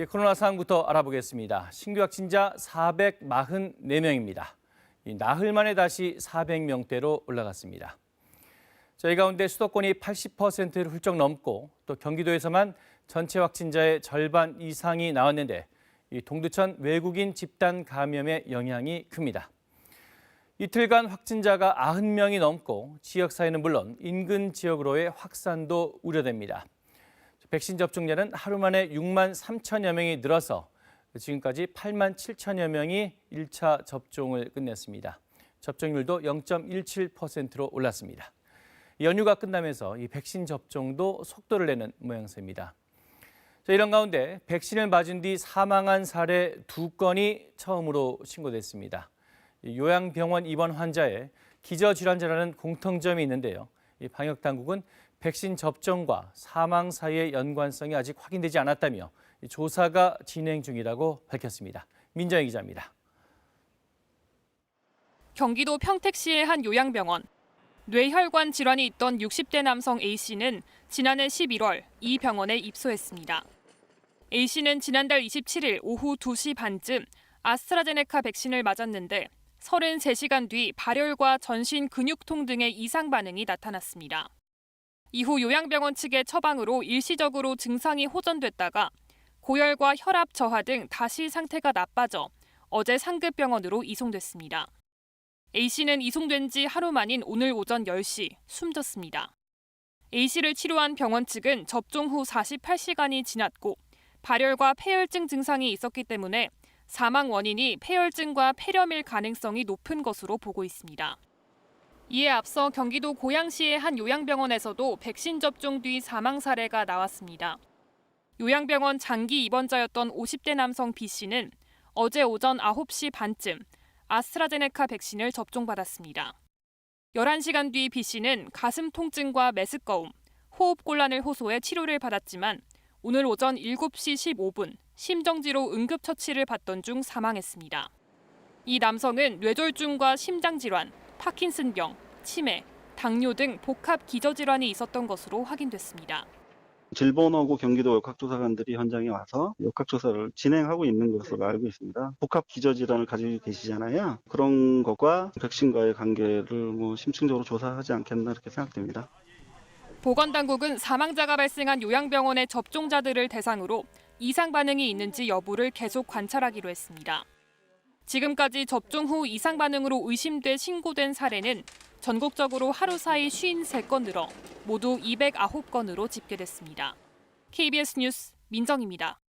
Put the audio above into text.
코로나 상황부터 알아보겠습니다. 신규 확진자 444명입니다. 나흘 만에 다시 400명대로 올라갔습니다. 이 가운데 수도권이 80%를 훌쩍 넘고 또 경기도에서만 전체 확진자의 절반 이상이 나왔는데 동두천 외국인 집단 감염의 영향이 큽니다. 이틀간 확진자가 90명이 넘고 지역사회는 물론 인근 지역으로의 확산도 우려됩니다. 백신 접종자는 하루 만에 6만 3천여 명이 늘어서 지금까지 8만 7천여 명이 1차 접종을 끝냈습니다. 접종률도 0.17%로 올랐습니다. 연휴가 끝나면서 이 백신 접종도 속도를 내는 모양새입니다. 이런 가운데 백신을 맞은 뒤 사망한 사례 2건이 처음으로 신고됐습니다. 요양병원 입원 환자의 기저질환자라는 공통점이 있는데요. 방역당국은 백신 접종과 사망 사이의 연관성이 아직 확인되지 않았다며 조사가 진행 중이라고 밝혔습니다. 민정희 기자입니다. 경기도 평택시의 한 요양병원. 뇌혈관 질환이 있던 60대 남성 A씨는 지난해 11월 이 병원에 입소했습니다. A씨는 지난달 27일 오후 2시 반쯤 아스트라제네카 백신을 맞았는데 33시간 뒤 발열과 전신 근육통 등의 이상 반응이 나타났습니다. 이후 요양병원 측의 처방으로 일시적으로 증상이 호전됐다가 고열과 혈압 저하 등 다시 상태가 나빠져 어제 상급병원으로 이송됐습니다. A씨는 이송된 지 하루 만인 오늘 오전 10시 숨졌습니다. A씨를 치료한 병원 측은 접종 후 48시간이 지났고 발열과 폐혈증 증상이 있었기 때문에 사망 원인이 폐혈증과 폐렴일 가능성이 높은 것으로 보고 있습니다. 이에 앞서 경기도 고양시의 한 요양병원에서도 백신 접종 뒤 사망 사례가 나왔습니다. 요양병원 장기 입원자였던 50대 남성 B씨는 어제 오전 9시 반쯤 아스트라제네카 백신을 접종받았습니다. 11시간 뒤 B씨는 가슴 통증과 메스꺼움, 호흡곤란을 호소해 치료를 받았지만 오늘 오전 7시 15분 심정지로 응급처치를 받던 중 사망했습니다. 이 남성은 뇌졸중과 심장질환, 파킨슨병, 치매, 당뇨 등 복합 기저질환이 있었던 것으로 확인됐습니다. 질본하고 경기도 역학조사관들이 현장에 와서 역학조사를 진행하고 있는 것으로 알고 있습니다. 복합 기저질환을 가지고 계시잖아요. 그런 것과 백신과의 관계를 심층적으로 조사하지 않겠나 이렇게 생각됩니다. 보건당국은 사망자가 발생한 요양병원의 접종자들을 대상으로 이상 반응이 있는지 여부를 계속 관찰하기로 했습니다. 지금까지 접종 후 이상 반응으로 의심돼 신고된 사례는 전국적으로 하루 사이 53건 늘어 모두 209건으로 집계됐습니다. KBS 뉴스 민정입니다.